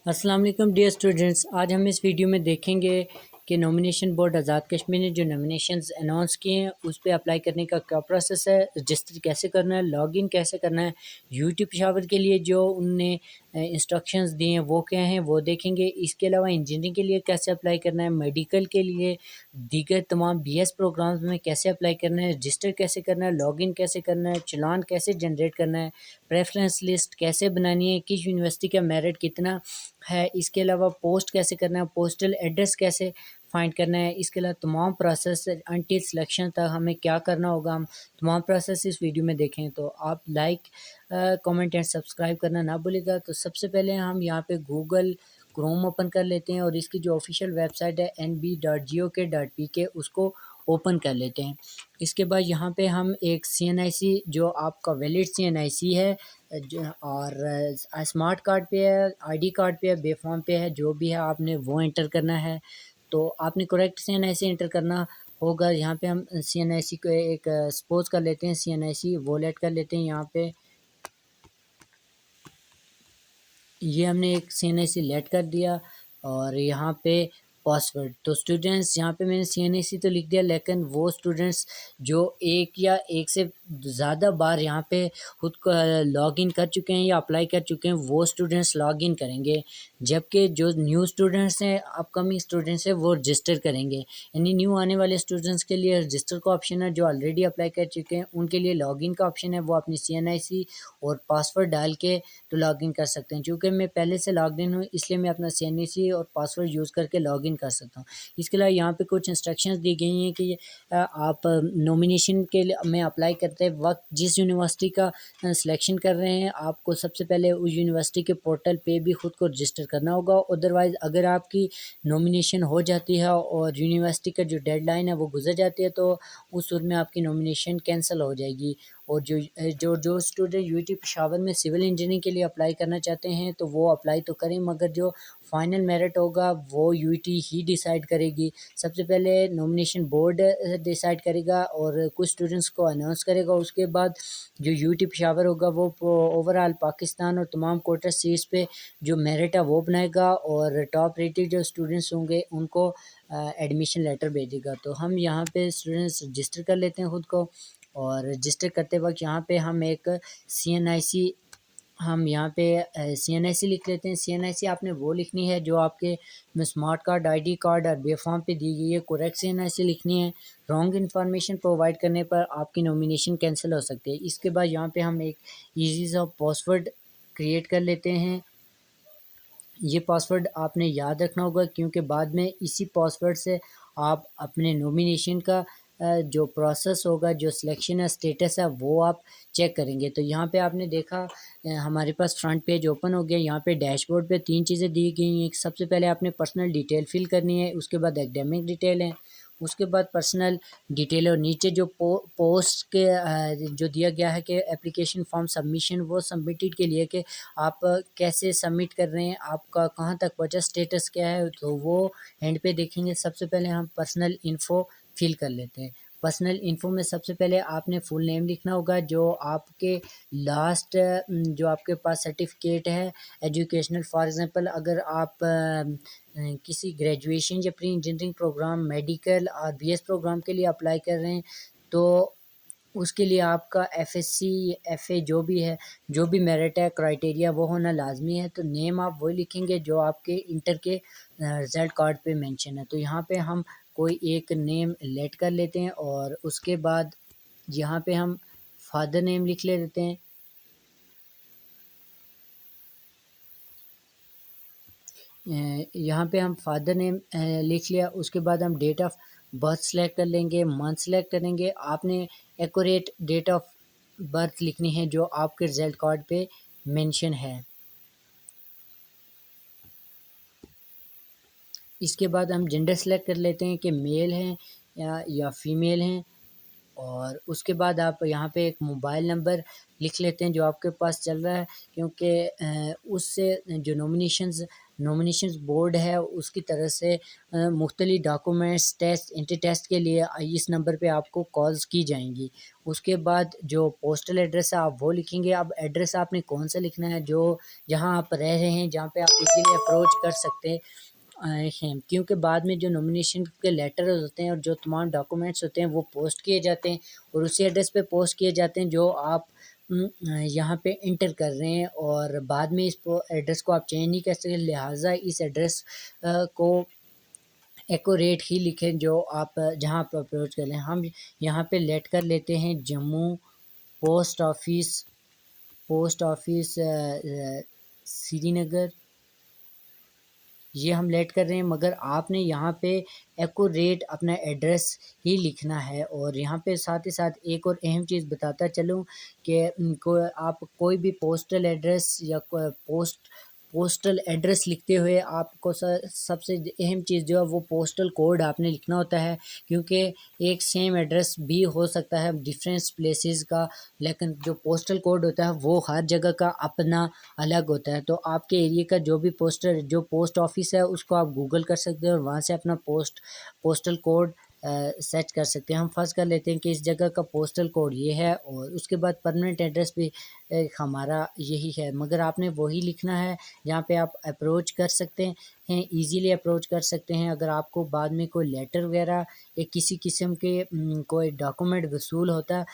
अस्सलाम वालेकुम dear students. आज हम इस वीडियो में देखेंगे कि नॉमिनेशन बोर्ड आज़ाद कश्मीर ने जो नॉमिनेशंस अनाउंस किए हैं उस पे अप्लाई करने का क्या प्रोसेस है, रजिस्टर कैसे करना है, लॉगिन कैसे करना है, यूटी पेशावर के लिए जो उनने इंस्ट्रक्शंस दिए हैं वो क्या हैं वो देखेंगे। इसके अलावा इंजीनियरिंग के लिए कैसे अप्लाई करना है, मेडिकल के लिए, दीगर तमाम बीएस प्रोग्राम्स में कैसे अप्लाई करना है, रजिस्टर कैसे करना है, लॉगिन कैसे करना है, चलान कैसे जनरेट करना है, प्रेफरेंस लिस्ट कैसे बनानी है, किस यूनिवर्सिटी का मेरिट कितना है, इसके अलावा पोस्ट कैसे करना है, पोस्टल एड्रेस कैसे फाइंड करना है, इसके अलावा तमाम प्रोसेस अनटिल सिलेक्शन तक हमें क्या करना होगा, हम तमाम प्रोसेस इस वीडियो में देखें। तो आप लाइक कमेंट एंड सब्सक्राइब करना ना भूलिएगा। तो सबसे पहले हम यहाँ पे गूगल क्रोम ओपन कर लेते हैं और इसकी जो ऑफिशियल वेबसाइट है nb.gok.pk उसको ओपन कर लेते हैं। इसके बाद यहाँ पे हम एक CNIC जो आपका वैलिड CNIC है और स्मार्ट कार्ड पे है, आईडी कार्ड पे है, बेफॉर्म पे है, जो भी है आपने वो एंटर करना है। तो आपने करेक्ट CNIC एंटर करना होगा। यहाँ पे हम CNIC को एक सपोज कर लेते हैं, CNIC वॉलेट कर लेते हैं। यहाँ पे ये हमने एक CNIC लेट कर दिया और यहाँ पे पासवर्ड। तो स्टूडेंट्स यहाँ पे मैंने CNIC तो लिख दिया, लेकिन वो स्टूडेंट्स जो एक या एक से ज़्यादा बार यहाँ पे खुद को लॉग इन कर चुके हैं या अप्लाई कर चुके हैं वो स्टूडेंट्स लॉग इन करेंगे, जबकि जो न्यू स्टूडेंट्स हैं, अपकमिंग स्टूडेंट्स हैं, वो रजिस्टर करेंगे। यानी न्यू आने वाले स्टूडेंट्स के लिए रजिस्टर का ऑप्शन है, जो ऑलरेडी अप्लाई कर चुके हैं उनके लिए लॉगिन का ऑप्शन है। वो अपनी CNIC और पासवर्ड डाल के तो लॉगिन कर सकते हैं। चूँकि मैं पहले से लॉग्ड इन हूँ इसलिए मैं अपना CNIC और पासवर्ड यूज़ करके लॉगिन कर सकता हूँ। इसके अलावा यहाँ पे कुछ इंस्ट्रक्शंस दी गई हैं कि आप नॉमिनेशन के लिए में अप्लाई करते वक्त जिस यूनिवर्सिटी का सिलेक्शन कर रहे हैं आपको सबसे पहले उस यूनिवर्सिटी के पोर्टल पे भी खुद को रजिस्टर करना होगा। अदरवाइज़ अगर आपकी नॉमिनेशन हो जाती है और यूनिवर्सिटी का जो डेडलाइन है वो गुजर जाती है तो उस सूरत में आपकी नॉमिनेशन कैंसिल हो जाएगी। और जो जो जो स्टूडेंट यूटी पेशावर में सिविल इंजीनियरिंग के लिए अप्लाई करना चाहते हैं तो वो अप्लाई तो करें, मगर जो फाइनल मेरिट होगा वो यूटी ही डिसाइड करेगी। सबसे पहले नॉमिनेशन बोर्ड डिसाइड करेगा और कुछ स्टूडेंट्स को अनाउंस करेगा। उसके बाद जो यूटी पेशावर होगा वो ओवरऑल पाकिस्तान और तमाम कोटा सीट्स पे जो मेरिट है वो बनाएगा और टॉप रेटेड जो स्टूडेंट्स होंगे उनको एडमिशन लेटर भेजेगा। तो हम यहाँ पे स्टूडेंट्स रजिस्टर कर लेते हैं खुद को और रजिस्टर करते वक्त यहाँ पे हम एक CNIC हम यहाँ पे CNIC लिख लेते हैं। CNIC आपने वो लिखनी है जो आपके स्मार्ट कार्ड, आईडी कार्ड और बेफॉर्म पे दी गई है। करेक्ट CNIC लिखनी है। रॉन्ग इन्फॉर्मेशन प्रोवाइड करने पर आपकी नॉमिनेशन कैंसिल हो सकती है। इसके बाद यहाँ पे हम एक ईजी सा पासवर्ड क्रिएट कर लेते हैं। ये पासवर्ड आपने याद रखना होगा क्योंकि बाद में इसी पासवर्ड से आप अपने नॉमिनेशन का जो प्रोसेस होगा, जो सिलेक्शन है, स्टेटस है, वो आप चेक करेंगे। तो यहाँ पे आपने देखा हमारे पास फ्रंट पेज ओपन हो गया। यहाँ पे डैशबोर्ड पे 3 चीज़ें दी गई हैं। सबसे पहले आपने पर्सनल डिटेल फिल करनी है, उसके बाद एकेडमिक डिटेल है, उसके बाद पर्सनल डिटेल और नीचे जो पोस्ट के जो दिया गया है कि एप्लीकेशन फॉर्म सबमिशन, वो सबमिटेड के लिए कि आप कैसे सबमिट कर रहे हैं, आपका कहाँ तक पहुँचा, स्टेटस क्या है, तो वो एंड पे देखेंगे। सबसे पहले हम पर्सनल इन्फो फिल कर लेते हैं। पर्सनल इन्फो में सबसे पहले आपने फुल नेम लिखना होगा, जो आपके लास्ट जो आपके पास सर्टिफिकेट है एजुकेशनल। फॉर एग्जांपल अगर आप किसी ग्रेजुएशन या प्री इंजीनियरिंग प्रोग्राम, मेडिकल और बीएस प्रोग्राम के लिए अप्लाई कर रहे हैं तो उसके लिए आपका FSC, FA जो भी है, जो भी मेरिट है, क्राइटेरिया वो होना लाजमी है। तो नेम आप वही लिखेंगे जो आपके इंटर के रिज़ल्ट कार्ड पे मेंशन है। तो यहाँ पे हम कोई एक नेम लेट कर लेते हैं और उसके बाद यहाँ पे हम फादर नेम लिख लेते हैं। यहाँ पे हम फादर नेम लिख लिया। उसके बाद हम डेट ऑफ बर्थ सेलेक्ट कर लेंगे, मंथ सेलेक्ट करेंगे। आपने एक्यूरेट डेट ऑफ बर्थ लिखनी है जो आपके रिजल्ट कार्ड पे मेंशन है। इसके बाद हम जेंडर सेलेक्ट कर लेते हैं कि मेल हैं या फीमेल हैं। और उसके बाद आप यहाँ पे एक मोबाइल नंबर लिख लेते हैं जो आपके पास चल रहा है, क्योंकि उससे जो नॉमिनेशंस नॉमिनेशन बोर्ड है उसकी तरफ से मुख्तलिफ डॉक्यूमेंट्स टेस्ट इंटर टेस्ट के लिए इस नंबर पे आपको कॉल्स की जाएंगी। उसके बाद जो पोस्टल एड्रेस है आप वो लिखेंगे। अब एड्रेस आपने कौन सा लिखना है, जो जहाँ आप रह रहे हैं, जहाँ पे आप इजीली अप्रोच कर सकते हैं, क्योंकि बाद में जो नॉमिनेशन के लेटर होते हैं और जो तमाम डॉक्यूमेंट्स होते हैं वो पोस्ट किए जाते हैं और उसी एड्रेस पे पोस्ट किए जाते हैं जो आप यहाँ पे इंटर कर रहे हैं, और बाद में इस एड्रेस को आप चेंज नहीं कर सकते। लिहाजा इस एड्रेस को एक्यूरेट ही लिखें जो आप जहाँ आप अप्रोच कर रहे हैं। हम यहाँ पे लेट कर लेते हैं जम्मू पोस्ट ऑफिस, श्रीनगर, ये हम लेट कर रहे हैं, मगर आपने यहाँ पे एक्यूरेट अपना एड्रेस ही लिखना है। और यहाँ पे साथ ही साथ एक और अहम चीज़ बताता चलूँ कि आप कोई भी पोस्टल एड्रेस या पोस्टल एड्रेस लिखते हुए आपको सबसे अहम चीज़ जो है वो पोस्टल कोड आपने लिखना होता है, क्योंकि एक सेम एड्रेस भी हो सकता है डिफरेंट प्लेसेस का, लेकिन जो पोस्टल कोड होता है वो हर जगह का अपना अलग होता है। तो आपके एरिया का जो पोस्ट ऑफिस है उसको आप गूगल कर सकते हैं और वहाँ से अपना पोस्टल कोड सर्च कर सकते हैं। हम फर्स्ट कर लेते हैं कि इस जगह का पोस्टल कोड ये है, और उसके बाद परमानेंट एड्रेस भी हमारा यही है, मगर आपने वही लिखना है जहाँ पे आप अप्रोच कर सकते हैं, इजीली अप्रोच कर सकते हैं। अगर आपको बाद में कोई लेटर वगैरह या किसी किस्म के कोई डॉक्यूमेंट वसूल होता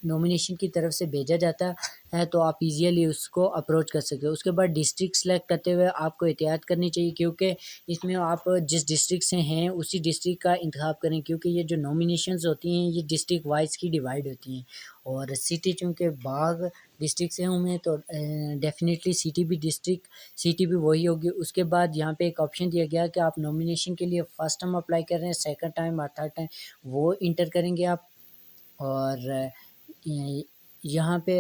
नॉमिनेशन की तरफ से भेजा जाता है तो आप इजीली उसको अप्रोच कर सकते हो। उसके बाद डिस्ट्रिक्ट सेलेक्ट करते हुए आपको एहतियात करनी चाहिए, क्योंकि इसमें आप जिस डिस्ट्रिक्ट से हैं उसी डिस्ट्रिक्ट का इंतखाब करें, क्योंकि ये जो नॉमिनेशंस होती हैं ये डिस्ट्रिक्ट वाइज की डिवाइड होती हैं। और सिटी चूँकि बाग डिस्ट्रिक्ट से हूँ मैं, तो डेफिनेटली सिटी भी वही होगी। उसके बाद यहाँ पे एक ऑप्शन दिया गया कि आप नॉमिनेशन के लिए फर्स्ट टाइम अप्लाई कर रहे हैं, सेकंड टाइम और थर्ड टाइम वो इंटर करेंगे आप। और यहाँ पे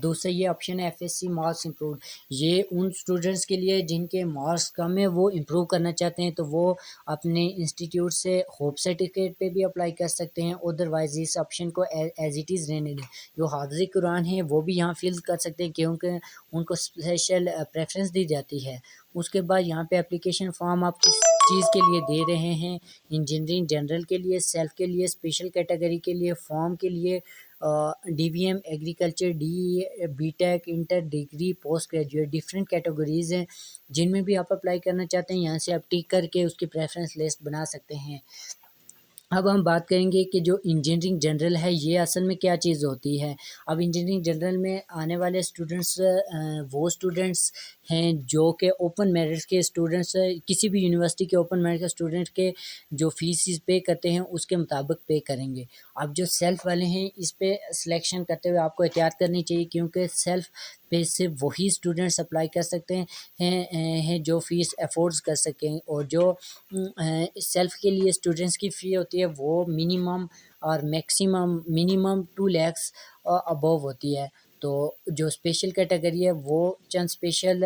दूसरा ये ऑप्शन है एफएससी मार्क्स इम्प्रूव, ये उन स्टूडेंट्स के लिए जिनके मार्क्स कम है वो इम्प्रूव करना चाहते हैं, तो वो अपने इंस्टीट्यूट से होप सर्टिफिकेट पे भी अप्लाई कर सकते हैं। अदरवाइज इस ऑप्शन को एज इट इज़ रहने दें। जो हाफ़िज़ कुरान है वो भी यहाँ फिल कर सकते हैं, क्योंकि उनको स्पेशल प्रेफरेंस दी जाती है। उसके बाद यहाँ पे एप्लीकेशन फॉर्म आप किस चीज़ के लिए दे रहे हैं, इंजीनियरिंग जनरल के लिए, सेल्फ के लिए, स्पेशल कैटेगरी के लिए, फॉर्म के लिए, DVM, agriculture, DE, BTech, inter, degree, post graduate, different categories हैं जिनमें भी आप अप्लाई करना चाहते हैं। यहाँ से आप टिक करके उसकी प्रेफरेंस लिस्ट बना सकते हैं। अब हम बात करेंगे कि जो इंजीनियरिंग जनरल है ये असल में क्या चीज़ होती है। अब इंजीनियरिंग जनरल में आने वाले स्टूडेंट्स वो स्टूडेंट्स हैं जो कि ओपन मेरिट के स्टूडेंट्स, किसी भी यूनिवर्सिटी के ओपन मेरिट के स्टूडेंट के जो फीस पे करते हैं उसके मुताबिक पे करेंगे। अब जो सेल्फ वाले हैं इस पे सिलेक्शन करते हुए आपको एहतियात करनी चाहिए, क्योंकि सेल्फ पे से वही स्टूडेंट्स अप्लाई कर सकते हैं जो फ़ीस अफोर्ड कर सकें। और जो सेल्फ के लिए स्टूडेंट्स की फ़ी होती है वो मिनिमम और मैक्सिमम मिनिमम 2 लैक्स अबव होती है। तो जो स्पेशल कैटेगरी है वो चंद स्पेशल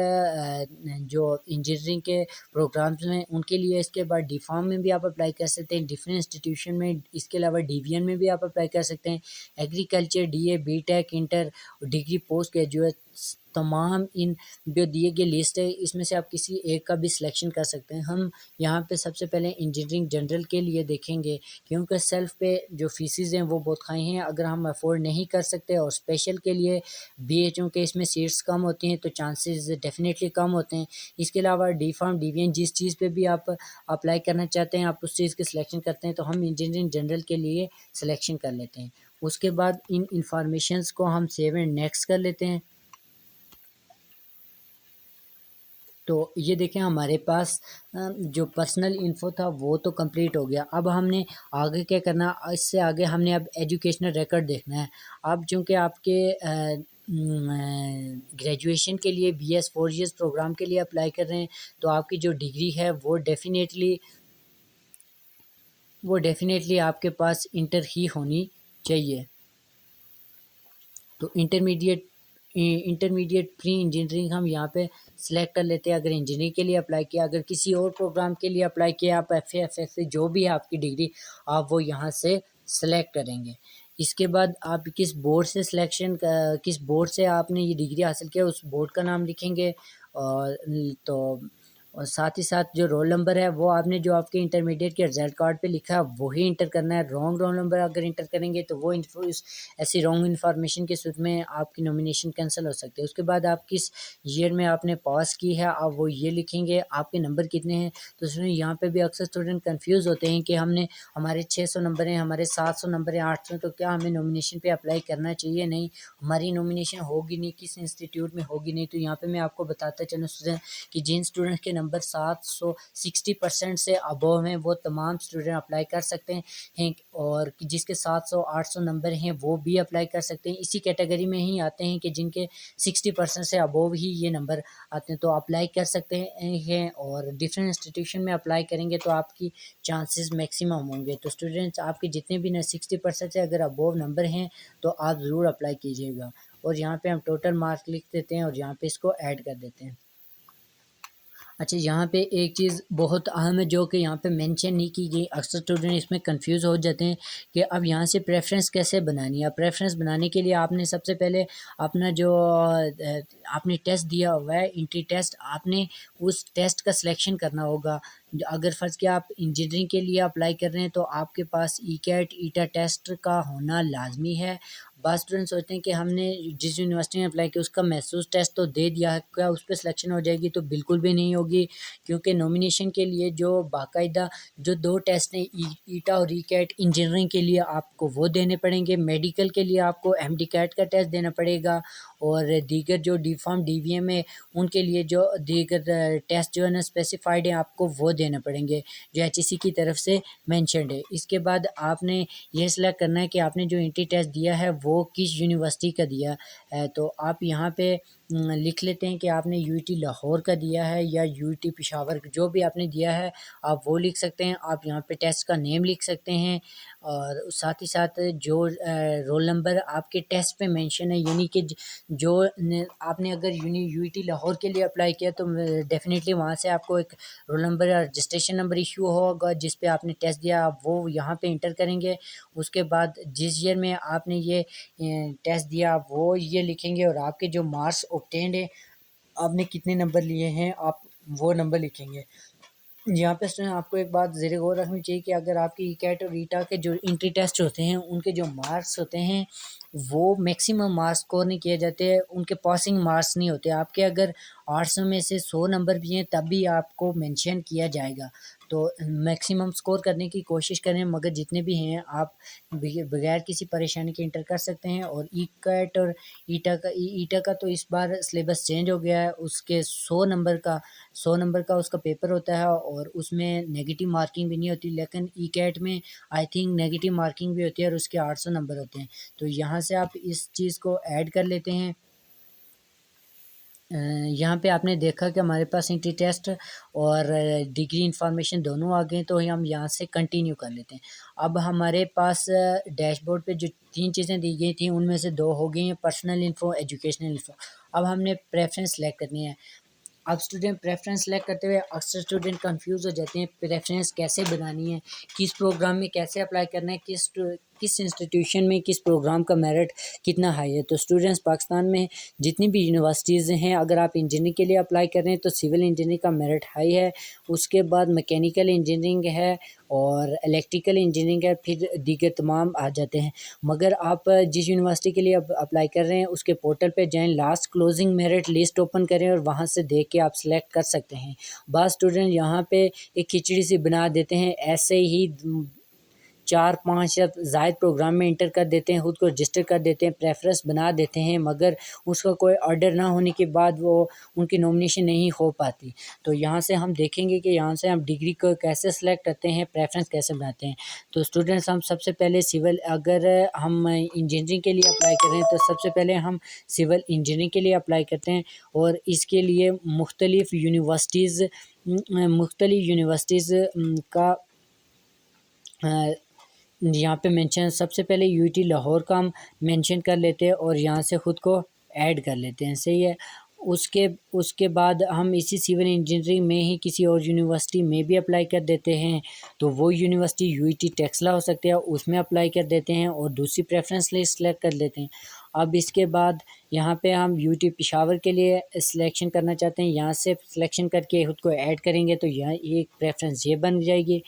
जो इंजीनियरिंग के प्रोग्राम्स में उनके लिए। इसके बाद डी फार्म में भी आप अप्लाई कर सकते हैं डिफरेंट इंस्टीट्यूशन में। इसके अलावा डीवीएन में भी आप अप्लाई कर सकते हैं। Agriculture, DA, BTech, inter, degree, post graduate, तमाम इन जो दिए गए लिस्ट है इसमें से आप किसी एक का भी सिलेक्शन कर सकते हैं। हम यहाँ पे सबसे पहले इंजीनियरिंग जनरल के लिए देखेंगे, क्योंकि सेल्फ पे जो फीसिस हैं वो बहुत हाई हैं, अगर हम अफोर्ड नहीं कर सकते। और स्पेशल के लिए भी चूँकि इसमें सीट्स कम होती हैं तो चांसेस डेफिनेटली कम होते हैं। इसके अलावा डी फार्म, डीवीएन जिस चीज़ पे भी आप अप्लाई करना चाहते हैं आप उस चीज़ की सिलेक्शन करते हैं, तो हम इंजीनियरिंग जनरल के लिए सिलेक्शन कर लेते हैं। उसके बाद इन इंफॉर्मेशंस को हम सेव एंड नेक्स्ट कर लेते हैं। तो ये देखें हमारे पास जो पर्सनल इन्फो था वो तो कंप्लीट हो गया। अब हमने आगे क्या करना, इससे आगे हमने अब एजुकेशनल रिकॉर्ड देखना है। अब चूँकि आपके ग्रेजुएशन के लिए बीएस 4 इयर्स प्रोग्राम के लिए अप्लाई कर रहे हैं, तो आपकी जो डिग्री है वो डेफिनेटली आपके पास इंटर ही होनी चाहिए। तो इंटरमीडिएट प्री इंजीनियरिंग हम यहाँ पे सिलेक्ट कर लेते हैं अगर इंजीनियरिंग के लिए अप्लाई किया। अगर किसी और प्रोग्राम के लिए अप्लाई किया आप F A, F S C, जो भी है आपकी डिग्री आप वो यहाँ से सिलेक्ट करेंगे। इसके बाद आप किस बोर्ड से आपने ये डिग्री हासिल किया उस बोर्ड का नाम लिखेंगे। और तो और साथ ही साथ जो रोल नंबर है वो आपने जो आपके इंटरमीडिएट के रिजल्ट कार्ड पे लिखा है वही इंटर करना है। रॉन्ग रोल नंबर अगर इंटर करेंगे तो वो ऐसी रॉन्ग इन्फॉर्मेशन के सूट में आपकी नॉमिनेशन कैंसिल हो सकती है। उसके बाद आप किस ईयर में आपने पास की है आप वो ये लिखेंगे, आपके नंबर कितने हैं। तो उसमें यहाँ पे भी अक्सर स्टूडेंट कंफ्यूज होते हैं कि हमारे 600 नंबर हैं, हमारे 700 नंबर हैं, 800, तो क्या हमें नॉमिनेशन पे अप्लाई करना चाहिए? नहीं, हमारी नॉमिनेशन होगी नहीं, किस इंस्टीट्यूट में होगी नहीं। तो यहाँ पे मैं आपको बताता चलूँ स्टूडेंट कि जिन स्टूडेंट के नंबर 760% से अबव हैं वो तमाम स्टूडेंट अप्लाई कर सकते हैं, और जिसके 700-800 नंबर हैं वो भी अप्लाई कर सकते हैं। इसी कैटेगरी में ही आते हैं कि जिनके 60% से अबव ही ये नंबर आते हैं, तो अप्लाई कर सकते हैं। और डिफरेंट इंस्टीट्यूशन में अप्लाई करेंगे तो आपकी चांसेस मैक्सिमम होंगे। तो स्टूडेंट्स आपके जितने भी ना 60% से अगर अबव नंबर हैं तो आप ज़रूर अप्लाई कीजिएगा। और यहाँ पे हम टोटल मार्क्स लिख देते हैं और यहाँ पे इसको ऐड कर देते हैं। अच्छा, यहाँ पे एक चीज़ बहुत अहम है जो कि यहाँ पे मेंशन नहीं की गई। अक्सर स्टूडेंट इसमें कंफ्यूज हो जाते हैं कि अब यहाँ से प्रेफरेंस कैसे बनानी है। प्रेफरेंस बनाने के लिए आपने सबसे पहले अपना जो आपने टेस्ट दिया हुआ है एंट्री टेस्ट, आपने उस टेस्ट का सिलेक्शन करना होगा। अगर फ़र्ज़ किया आप इंजीनियरिंग के लिए अप्लाई कर रहे हैं तो आपके पास ई कैट ईटा टेस्ट का होना लाजमी है। बाज़ स्टूडेंट सोचते हैं कि हमने जिस यूनिवर्सिटी में अप्लाई किया उसका महसूस टेस्ट तो दे दिया है, क्या उस पर सिलेक्शन हो जाएगी? तो बिल्कुल भी नहीं होगी, क्योंकि नॉमिनेशन के लिए जो बाकायदा जो 2 टेस्ट हैं ईटा और ई कैट इंजीनियरिंग के लिए आपको वो देने पड़ेंगे। मेडिकल के लिए आपको एमडी कैट का टेस्ट देना पड़ेगा, और दीगर जो डी फार्म डीवीएम है उनके लिए जो दीगर टेस्ट जो है ना स्पेसिफाइड है आपको वो देने पड़ेंगे, जो एचईसी की तरफ से मेंशन्ड है। इसके बाद आपने ये सिलेक्ट करना है कि आपने जो एंट्री टेस्ट दिया है वो किस यूनिवर्सिटी का दिया है। तो आप यहाँ पे लिख लेते हैं कि आपने यूईटी लाहौर का दिया है या यूईटी पेशावर, जो भी आपने दिया है आप वो लिख सकते हैं। आप यहाँ पे टेस्ट का नेम लिख सकते हैं, और साथ ही साथ जो रोल नंबर आपके टेस्ट पे मेंशन है, यानी कि जो आपने अगर यूईटी लाहौर के लिए अप्लाई किया तो डेफिनेटली वहाँ से आपको एक रोल नंबर या रजिस्ट्रेशन नंबर इशू होगा जिस पे आपने टेस्ट दिया, आप वो यहाँ पे इंटर करेंगे। उसके बाद जिस ईयर में आपने ये टेस्ट दिया आप वो ये लिखेंगे, और आपके जो मार्क्स ऑब्टेन्ड है, आपने कितने नंबर लिए हैं आप वो नंबर लिखेंगे। यहाँ पे स्टूडेंट आपको एक बात ज़रा गौर रखनी चाहिए कि अगर आपके ई कैट और ईटा के जो एंट्री टेस्ट होते हैं उनके जो मार्क्स होते हैं वो मैक्सिमम मार्क्स स्कोर नहीं किए जाते, उनके पासिंग मार्क्स नहीं होते। आपके अगर 800 में से 100 नंबर भी हैं तब भी आपको मेंशन किया जाएगा। तो मैक्सिमम स्कोर करने की कोशिश करें, मगर जितने भी हैं आप बगैर किसी परेशानी के इंटर कर सकते हैं। और ई कैट और ईटा का तो इस बार सिलेबस चेंज हो गया है, उसके 100 नंबर का उसका पेपर होता है और उसमें नेगेटिव मार्किंग भी नहीं होती, लेकिन ई कैट में आई थिंक नेगेटिव मार्किंग भी होती है और उसके 800 नंबर होते हैं। तो यहाँ से आप इस चीज़ को ऐड कर लेते हैं। यहाँ पे आपने देखा कि हमारे पास एंट्री टेस्ट और डिग्री इन्फॉर्मेशन दोनों आ गए, तो हम यहाँ से कंटिन्यू कर लेते हैं। अब हमारे पास डैशबोर्ड पे जो 3 चीज़ें दी गई थी उनमें से 2 हो गई हैं, पर्सनल इन्फो, एजुकेशनल इन्फो। अब हमने प्रेफरेंस सेलेक्ट करनी है। अब स्टूडेंट प्रेफरेंस सेलेक्ट करते हुए अक्सर स्टूडेंट कंफ्यूज हो जाते हैं, प्रेफरेंस कैसे बनानी है, किस प्रोग्राम में कैसे अप्लाई करना है, किस इंस्टीट्यूशन में किस प्रोग्राम का मेरिट कितना हाई है। तो स्टूडेंट्स पाकिस्तान में जितनी भी यूनिवर्सिटीज़ हैं, अगर आप इंजीनियरिंग के लिए अप्लाई कर रहे हैं तो सिविल इंजीनियरिंग का मेरिट हाई है, उसके बाद मैकेनिकल इंजीनियरिंग है और इलेक्ट्रिकल इंजीनियरिंग है, फिर दीगर तमाम आ जाते हैं। मगर आप जिस यूनिवर्सिटी के लिए अप्लाई कर रहे हैं उसके पोर्टल पे जाएं, last closing merit list open करें और वहाँ से देख के आप सेलेक्ट कर सकते हैं। बाज़ स्टूडेंट यहाँ पे एक खिचड़ी सी बना देते हैं, ऐसे ही 4-5 या ज़ायद प्रोग्राम में इंटर कर देते हैं, खुद को रजिस्टर कर देते हैं, प्रेफरेंस बना देते हैं, मगर उसका कोई ऑर्डर ना होने के बाद वो उनकी नॉमिनेशन नहीं हो पाती। तो यहाँ से हम देखेंगे कि यहाँ से हम डिग्री को कैसे सेलेक्ट करते हैं, प्रेफरेंस कैसे बनाते हैं। तो स्टूडेंट्स हम सबसे पहले सिविल, अगर हम इंजीनियरिंग के लिए अप्लाई कर रहे हैं तो सबसे पहले हम सिविल इंजीनियरिंग के लिए अप्लाई करते हैं, और इसके लिए मुख्तलिफ़ यूनिवर्सिटीज़ का यहाँ पे मेंशन, सबसे पहले यूटी लाहौर का हम मेंशन कर लेते हैं और यहाँ से ख़ुद को ऐड कर लेते हैं, सही है। उसके बाद हम इसी सिविल इंजीनियरिंग में ही किसी और यूनिवर्सिटी में भी अप्लाई कर देते हैं, तो वो यूनिवर्सिटी यूईटी टेक्सला हो सकती है, उसमें अप्लाई कर देते हैं और दूसरी प्रेफरेंस लिस्ट सेलेक्ट कर लेते हैं। अब इसके बाद यहाँ पे हम यूटी पेशावर के लिए सिलेक्शन करना चाहते हैं, यहाँ से सिलेक्शन करके खुद को ऐड करेंगे तो यहाँ एक प्रेफरेंस ये बन जाएगी।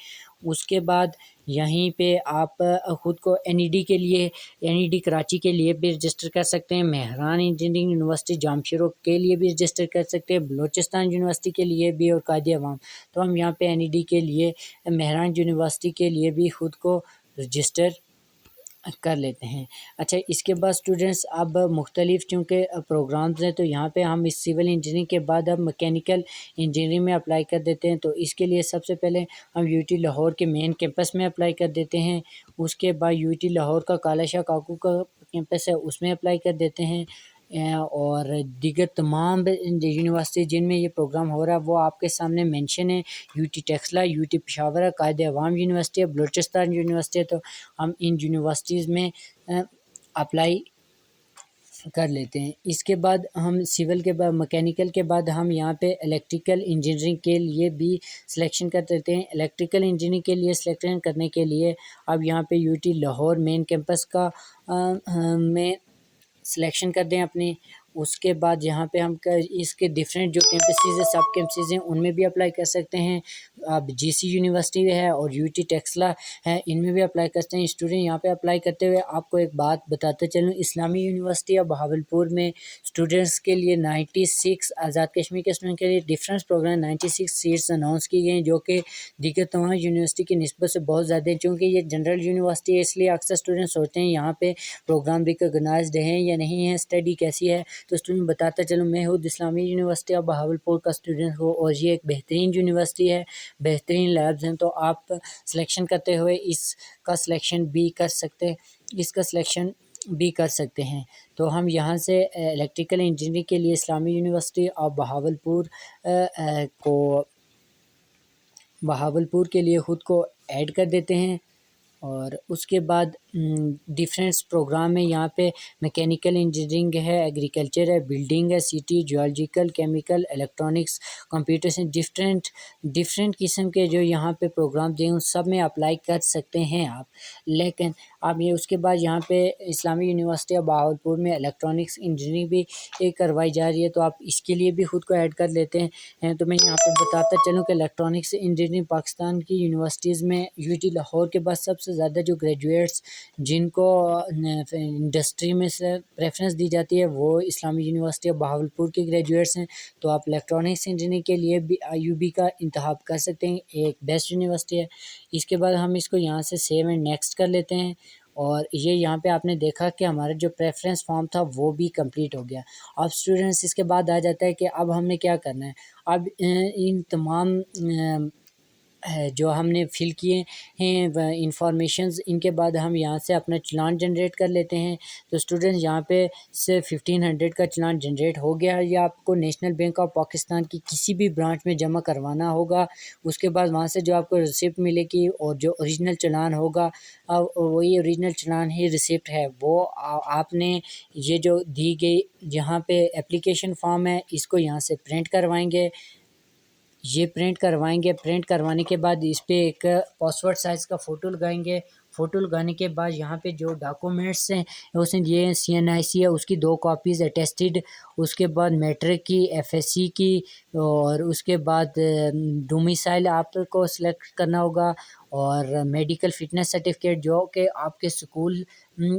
उसके बाद यहीं पे आप खुद को एनईडी के लिए, एनईडी कराची के लिए भी रजिस्टर कर सकते हैं, मेहरान इंजीनियरिंग यूनिवर्सिटी जामशोरो के लिए भी रजिस्टर कर सकते हैं, बलूचिस्तान यूनिवर्सिटी के लिए भी और कायदे अवाम। तो हम यहाँ पे एनईडी के लिए, मेहरान यूनिवर्सिटी के लिए भी खुद को रजिस्टर कर लेते हैं। अच्छा, इसके बाद स्टूडेंट्स अब मुख्तलिफ चूँकि प्रोग्राम्स हैं, तो यहाँ पे हम इस सिविल इंजीनियरिंग के बाद अब मैकेनिकल इंजीनियरिंग में अप्लाई कर देते हैं। तो इसके लिए सबसे पहले हम यूटी लाहौर के मेन कैंपस में अप्लाई कर देते हैं। उसके बाद यूटी लाहौर का काला शाह काकू का कैंपस है, उसमें अप्लाई कर देते हैं। और दीगर तमाम यूनिवर्सिटी जिनमें ये प्रोग्राम हो रहा है वो आपके सामने मेंशन है। यूटी टेक्सला, यूटी पेशावर, कायदे अवाम यूनिवर्सिटी है, बलूचिस्तान यूनिवर्सिटी है। तो हम इन यूनिवर्सिटीज़ में अप्लाई कर लेते हैं। इसके बाद हम सिविल के बाद, मैकेनिकल के बाद हम यहाँ पे इलेक्ट्रिकल इंजीनियरिंग के लिए भी सिलेक्शन कर देते हैं। इलेक्ट्रिकल इंजीनियरिंग के लिए सिलेक्शन करने के लिए अब यहाँ पे यूटी लाहौर मेन कैंपस का में सिलेक्शन कर दें अपनी। उसके बाद यहाँ पे हम इसके डिफरेंट जो कैंपसेस है, सब कैंपसेस हैं, उनमें भी अप्लाई कर सकते हैं। अब जीसी यूनिवर्सिटी है और यूटी टेक्सला है, इनमें भी अप्लाई करते हैं। स्टूडेंट यहाँ पे अप्लाई करते हुए आपको एक बात बताते चलूँ, इस्लामी यूनिवर्सिटी ऑफ बहावलपुर में स्टूडेंट्स के लिए 96, आज़ाद कश्मीर के स्टूडेंट के लिए डिफरेंस प्रोग्राम 96 सीट्स अनाउंस की गई, जो कि दीगर तमाम यूनिवर्सिटी की निस्बत से बहुत ज़्यादा है। चूँकि ये जनरल यूनिवर्सिटी है, इसलिए अक्सर स्टूडेंट सोचते हैं यहाँ पे प्रोग्राम रिकॉग्नाइज्ड हैं या नहीं है, स्टडी कैसी है। तो स्टूडेंट बताता चलूँ, मैं खुद इस्लामी यूनिवर्सिटी ऑफ बहावलपुर का स्टूडेंट हूँ और ये एक बेहतरीन यूनिवर्सिटी है, बेहतरीन लैब्स हैं। तो आप सिलेक्शन करते हुए इसका सिलेक्शन भी कर सकते हैं। तो हम यहाँ से इलेक्ट्रिकल इंजीनियरिंग के लिए इस्लामी यूनिवर्सिटी ऑफ बहावलपुर के लिए ख़ुद को ऐड कर देते हैं। और उसके बाद डिफरेंस प्रोग्राम में यहाँ पे मैकेनिकल इंजीनियरिंग है, एग्रीकल्चर है, बिल्डिंग है, city, geological, chemical, electronics, computer से डिफरेंट किस्म के जो यहाँ पे प्रोग्राम दिए उन सब में अप्लाई कर सकते हैं आप। लेकिन अब ये उसके बाद यहाँ पे इस्लामी यूनिवर्सिटी ऑफ बहावलपुर में इलेक्ट्रॉनिक्स इंजीनियरिंग भी करवाई जा रही है, तो आप इसके लिए भी ख़ुद को ऐड कर लेते हैं। तो मैं यहाँ पे बताता चलूँ कि इलेक्ट्रॉनिक्स इंजीनियरिंग पाकिस्तान की यूनिवर्सिटीज़ में यूटी लाहौर के बाद सबसे ज़्यादा जो ग्रेजुएट्स जिनको इंडस्ट्री में से प्रेफरेंस दी जाती है वो इस्लामी यूनिवर्सिटी ऑफ बहावलपुर के ग्रेजुएट्स हैं। तो आप इलेक्ट्रॉनिक्स इंजीनियरिंग के लिए भी आईयूबी का इंतखाब कर सकते हैं, एक बेस्ट यूनिवर्सिटी है। इसके बाद हम इसको यहाँ से सेव एंड नेक्स्ट कर लेते हैं। और ये यहाँ पे आपने देखा कि हमारा जो प्रेफरेंस फॉर्म था वो भी कंप्लीट हो गया। अब स्टूडेंट्स इसके बाद आ जाता है कि अब हमने क्या करना है। अब इन तमाम जो हमने फिल किए हैं इंफॉर्मेशंस, इनके बाद हम यहाँ से अपना चालान जनरेट कर लेते हैं। तो स्टूडेंट्स यहाँ पे से 1500 का चालान जनरेट हो गया है। या आपको नेशनल बैंक ऑफ पाकिस्तान की किसी भी ब्रांच में जमा करवाना होगा। उसके बाद वहाँ से जो आपको रिसिप्ट मिलेगी और जो ओरिजिनल चालान होगा, वही ओरिजिनल चालान ही रिसिप्ट है। वो आपने ये जो दी गई यहाँ पे एप्लीकेशन फॉर्म है, इसको यहाँ से प्रिंट करवाएंगे। ये प्रिंट करवाने के बाद इस पे एक पासपोर्ट साइज़ का फ़ोटो लगाएंगे। फ़ोटो लगाने के बाद यहाँ पे जो डॉक्यूमेंट्स हैं उसमें ये सीएनआईसी है, उसकी 2 कॉपीज़ अटेस्टेड। उसके बाद मैट्रिक की, एफएससी की, और उसके बाद डोमिसाइल आपको सेलेक्ट करना होगा। और मेडिकल फ़िटनेस सर्टिफिकेट जो कि आपके स्कूल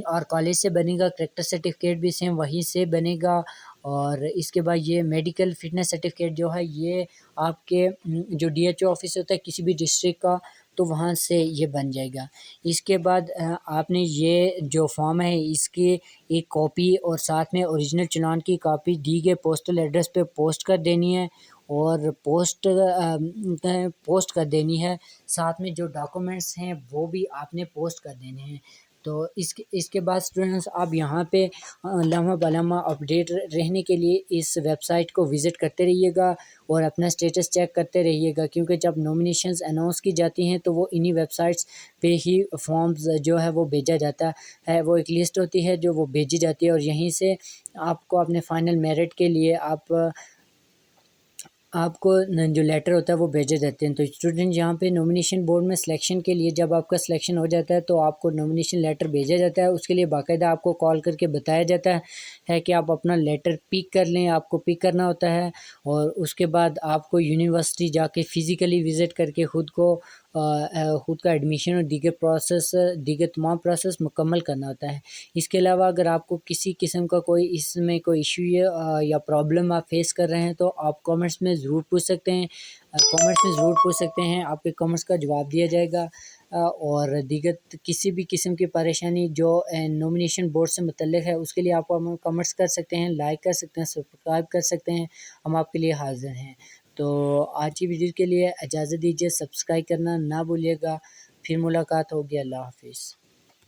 और कॉलेज से बनेगा। कैरेक्टर सर्टिफिकेट भी सेम वहीं से बनेगा। और इसके बाद ये मेडिकल फ़िटनेस सर्टिफिकेट जो है ये आपके जो डीएचओ ऑफिस होता है किसी भी डिस्ट्रिक्ट का, तो वहाँ से ये बन जाएगा। इसके बाद आपने ये जो फॉर्म है इसकी एक कॉपी और साथ में ओरिजिनल चालान की कॉपी दी गए पोस्टल एड्रेस पे पोस्ट कर देनी है। और पोस्ट कर देनी है। साथ में जो डॉक्यूमेंट्स हैं वो भी आपने पोस्ट कर देने हैं। तो इसके बाद स्टूडेंट्स आप यहाँ पे लम्हा बलम्हा अपडेट रहने के लिए इस वेबसाइट को विज़िट करते रहिएगा और अपना स्टेटस चेक करते रहिएगा, क्योंकि जब नॉमिनेशंस अनाउंस की जाती हैं तो वो इन्हीं वेबसाइट्स पे ही फॉर्म्स जो है वो भेजा जाता है। वो एक लिस्ट होती है जो वो भेजी जाती है और यहीं से आपको अपने फाइनल मेरिट के लिए आप आपको जो लेटर होता है वो भेजे जाते हैं। तो स्टूडेंट यहाँ पे नॉमिनेशन बोर्ड में सिलेक्शन के लिए जब आपका सिलेक्शन हो जाता है तो आपको नॉमिनेशन लेटर भेजा जाता है। उसके लिए बाकायदा आपको कॉल करके बताया जाता है कि आप अपना लेटर पिक कर लें, आपको पिक करना होता है। और उसके बाद आपको यूनिवर्सिटी जाके फ़िज़िकली विज़िट करके खुद का एडमिशन और दीगर तमाम प्रोसेस मुकम्मल करना होता है। इसके अलावा अगर आपको किसी किस्म का कोई इसमें कोई इशू या प्रॉब्लम आप फेस कर रहे हैं तो आप कमेंट्स में ज़रूर पूछ सकते हैं। आपके कमेंट्स का जवाब दिया जाएगा। और दीगर किसी भी किस्म की परेशानी जो नॉमिनेशन बोर्ड से मुतल्लिक है उसके लिए आप हमें कमेंट्स कर सकते हैं, लाइक कर सकते हैं, सब्सक्राइब कर सकते हैं। हम आपके लिए हाज़िर हैं। तो आज की वीडियो के लिए इजाज़त दीजिए, सब्सक्राइब करना ना भूलिएगा। फिर मुलाकात होगी। अल्लाह हाफ़िज़।